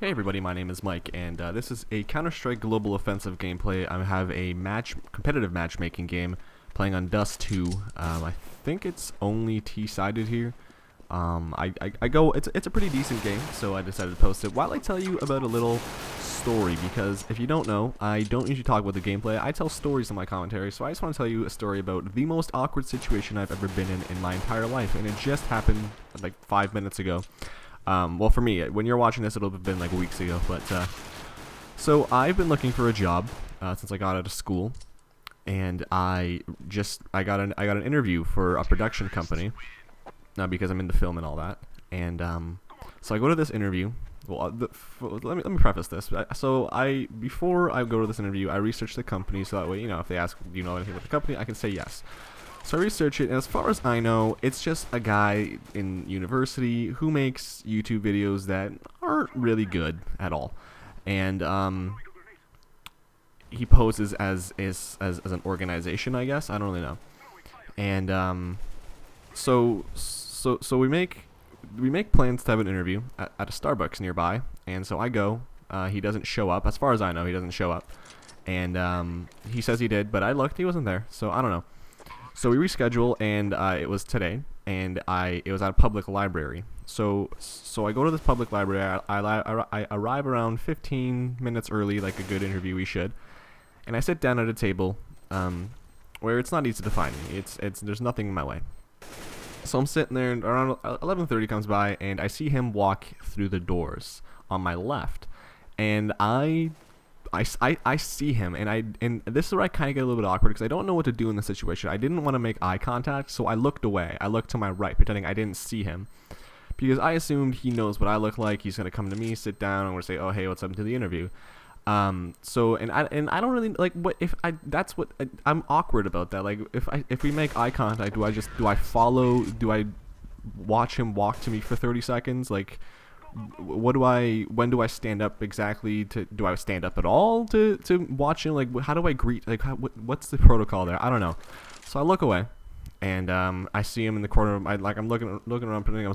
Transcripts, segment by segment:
Hey everybody, my name is Mike, and this is a Counter-Strike Global Offensive gameplay. I have a competitive matchmaking game playing on Dust 2. I think it's only T-sided here. It's a pretty decent game, so I decided to post it. While I tell you about a little story, because if you don't know, I don't usually talk about the gameplay. I tell stories in my commentary, so I just want to tell you a story about the most awkward situation I've ever been in my entire life, and it just happened like 5 minutes ago. Well, for me, when you're watching this, it'll have been like weeks ago. But so I've been looking for a job since I got out of school, and I got an interview for a production company, because I'm into film and all that. And so I go to this interview. Well, let me preface this. So before I go to this interview, I research the company, so that way, if they ask, do you know anything about the company, I can say yes. So I research it, and as far as I know, it's just a guy in university who makes YouTube videos that aren't really good at all. And he poses as an organization, I guess. I don't really know. And so we make plans to have an interview at a Starbucks nearby, and so I go. He doesn't show up. As far as I know, he doesn't show up. And he says he did, but I looked, he wasn't there. So I don't know. So we reschedule, and it was today, and it was at a public library. So I go to this public library. I arrive around 15 minutes early, like a good interviewee should, and I sit down at a table, where it's not easy to find me. There's nothing in my way. So I'm sitting there, and around 11:30 comes by, and I see him walk through the doors on my left, and I see him, and this is where I kind of get a little bit awkward because I don't know what to do in the situation. I didn't want to make eye contact, so I looked away. I looked to my right, pretending I didn't see him, because I assumed he knows what I look like. He's gonna come to me, sit down, and we're say, "Oh, hey, what's up?" to the interview. So I don't really like what if I. That's what I'm awkward about that. Like if we make eye contact, do I follow? Do I watch him walk to me for 30 seconds? Like, when do I stand up exactly? Do I stand up at all to watch him? Like, how do I greet? Like, what's the protocol there? I don't know. So I look away, and I see him in the corner. I'm looking around, pretending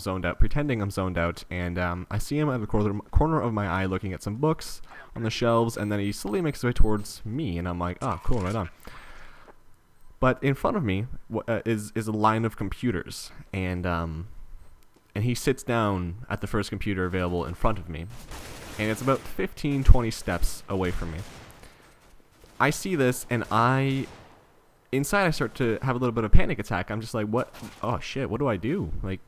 I'm zoned out, and I see him at the corner of my eye, looking at some books on the shelves, and then he slowly makes his way towards me, and I'm like, oh, cool, right on. But in front of me is a line of computers, and he sits down at the first computer available in front of me, and it's about 15-20 steps away from me. I see this, and inside I start to have a little bit of a panic attack. I'm just like, what? Oh shit, what do I do? Like,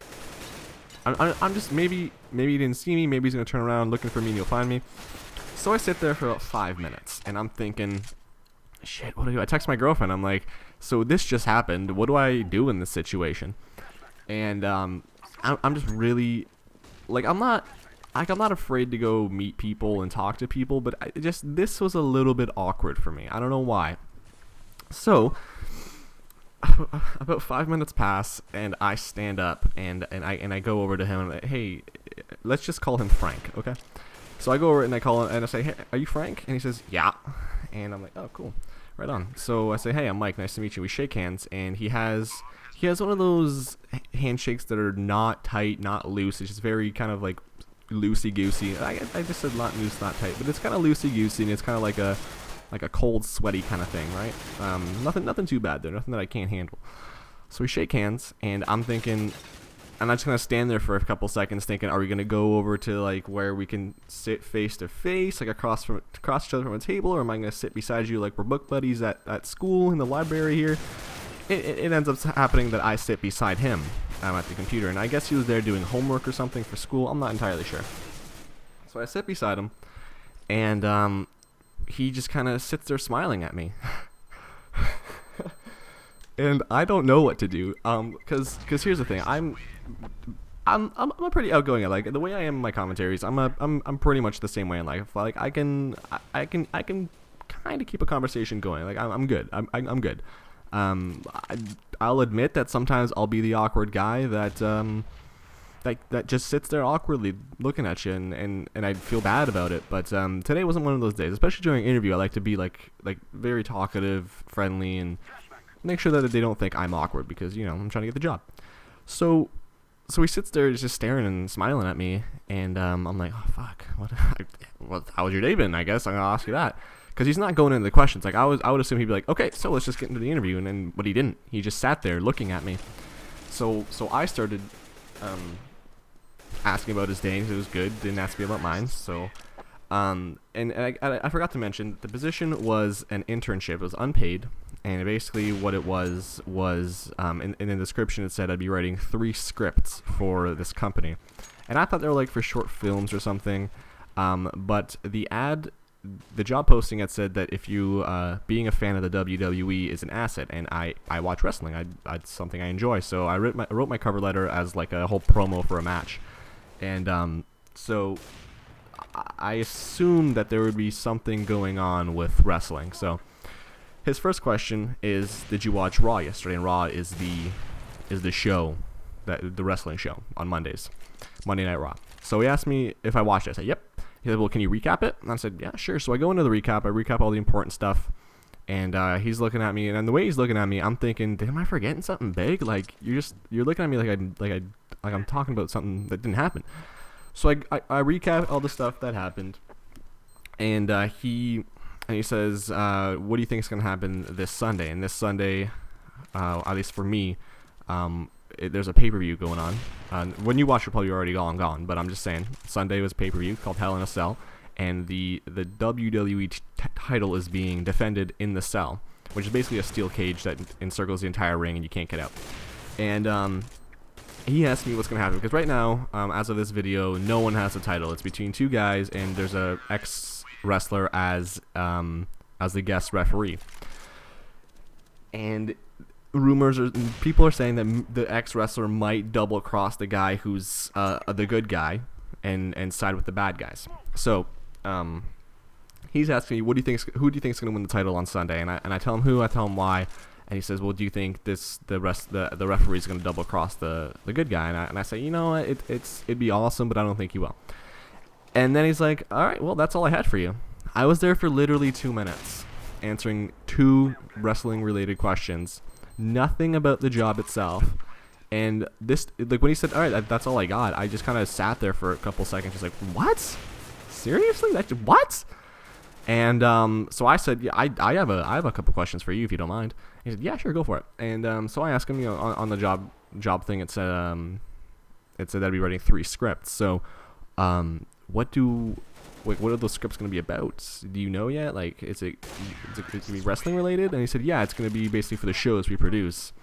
I'm just, maybe he didn't see me, maybe he's gonna turn around looking for me and he'll find me. So I sit there for about 5 minutes, and I'm thinking, shit, what do I do? I text my girlfriend, I'm like, so this just happened, what do I do in this situation? And I'm just really, like, I'm not afraid to go meet people and talk to people, but this was a little bit awkward for me. I don't know why. So about 5 minutes pass, and I stand up, and I go over to him, and I'm like, hey, let's just call him Frank, okay? So I go over and I call him, and I say, hey, are you Frank? And he says, yeah. And I'm like, oh, cool, right on. So I say, hey, I'm Mike, nice to meet you. We shake hands, and he has one of those handshakes that are not tight, not loose. It's just very kind of like loosey-goosey. I just said not loose, not tight, but it's kind of loosey-goosey, and it's kind of like a cold, sweaty kind of thing, right? Nothing too bad there, nothing that I can't handle. So we shake hands, and I'm thinking, and I'm just gonna stand there for a couple seconds, thinking, are we gonna go over to like where we can sit face to face, like across each other from a table, or am I gonna sit beside you like we're book buddies at school in the library here? It ends up happening that I sit beside him at the computer, and I guess he was there doing homework or something for school. I'm not entirely sure. So I sit beside him, and he just kind of sits there smiling at me. And I don't know what to do, because here's the thing, I'm a pretty outgoing. Like the way I am in my commentaries, I'm pretty much the same way in life. Like I can kind of keep a conversation going. Like I'm good. I'm good. I'll admit that sometimes I'll be the awkward guy that just sits there awkwardly looking at you, and I feel bad about it. But today wasn't one of those days. Especially during an interview, I like to be like very talkative, friendly, and make sure that they don't think I'm awkward, because I'm trying to get the job. So So he sits there just staring and smiling at me, and I'm like, oh fuck, how was your day been? I guess I'm gonna ask you that, because he's not going into the questions. Like I would assume he'd be like, okay, so let's just get into the interview, and then, but he didn't. He just sat there looking at me. So I started asking about his day, and it was good. Didn't ask me about mine. So and I forgot to mention the position was an internship. It was unpaid. And basically what it was in the description it said I'd be writing 3 scripts for this company. And I thought they were like for short films or something. But the job posting had said that if you, being a fan of the WWE is an asset. And I watch wrestling. It's something I enjoy. So I wrote my cover letter as like a whole promo for a match. And so I assumed that there would be something going on with wrestling. So his first question is, did you watch Raw yesterday? And Raw is the show, the wrestling show on Mondays, Monday Night Raw. So he asked me if I watched it. I said, yep. He said, well, can you recap it? And I said, yeah, sure. So I go into the recap. I recap all the important stuff. And he's looking at me, and the way he's looking at me, I'm thinking, am I forgetting something big? Like you're looking at me like I'm talking about something that didn't happen. So I recap all the stuff that happened, and he says, what do you think is going to happen this Sunday? And this Sunday, at least for me, there's a pay-per-view going on. When you watch it, probably already gone, but I'm just saying, Sunday was a pay-per-view called Hell in a Cell, and the WWE title is being defended in the cell, which is basically a steel cage that encircles the entire ring and you can't get out. And he asked me what's going to happen, because right now, as of this video, no one has the title. It's between 2 guys, and there's a ex-wrestler as the guest referee. And people are saying that the ex-wrestler might double-cross the guy who's the good guy and side with the bad guys. So he's asking me, who do you think is going to win the title on Sunday? And I tell him who, I tell him why. And he says, well, do you think the referee is going to double cross the good guy? And I say, you know, it'd be awesome, but I don't think he will. And then he's like, all right, well, that's all I had for you. I was there for literally 2 minutes answering 2 wrestling related questions, nothing about the job itself. And this, like when he said, all right, that's all I got, I just kind of sat there for a couple seconds, just like, what? Seriously? What? And so I said, yeah, I have a couple questions for you if you don't mind. He said, yeah, sure, go for it. And so I asked him, you know, on the job thing, it said I'd be writing 3 scripts. So what are those scripts going to be about? Do you know yet? Like, is it going to be wrestling related? And he said, yeah, it's going to be basically for the shows we produce.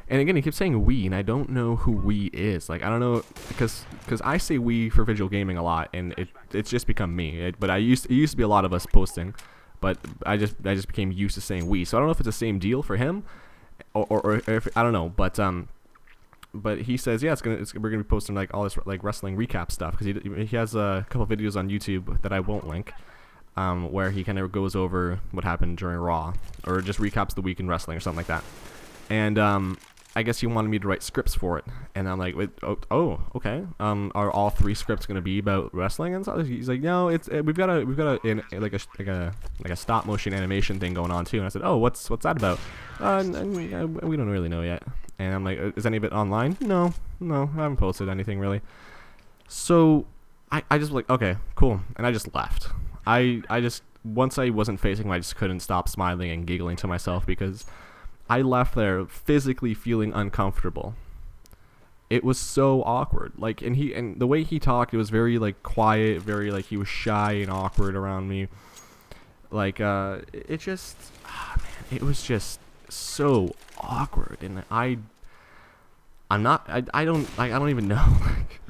And again, he keeps saying we, and I don't know who we is. Like, I don't know, because I say we for visual gaming a lot, and it's just become me. But it used to be a lot of us posting, but I just became used to saying we. So I don't know if it's the same deal for him, or if, I don't know. But he says, yeah, we're gonna be posting like all this like wrestling recap stuff, because he has a couple videos on YouTube that I won't link, where he kind of goes over what happened during Raw, or just recaps the week in wrestling or something like that. And I guess he wanted me to write scripts for it, and I'm like, oh, okay. Are all 3 scripts going to be about wrestling and stuff? He's like, no, we've got a stop motion animation thing going on too. And I said, oh, what's that about? We don't really know yet. And I'm like, is any of it online? No, I haven't posted anything really. So I just like, okay, cool, and I just left. I just, once I wasn't facing him, I just couldn't stop smiling and giggling to myself, because I left there physically feeling uncomfortable. It was so awkward. Like, and the way he talked, it was very like quiet, very like he was shy and awkward around me. Like, it just, man, it was just so awkward. And I don't even know. Like,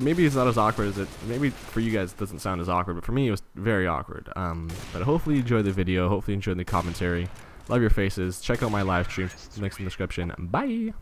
maybe it's not as awkward as it. Maybe for you guys it doesn't sound as awkward, but for me it was very awkward. But hopefully you enjoyed the video. Hopefully you enjoyed the commentary. Love your faces. Check out my live stream. Links in the description. Bye.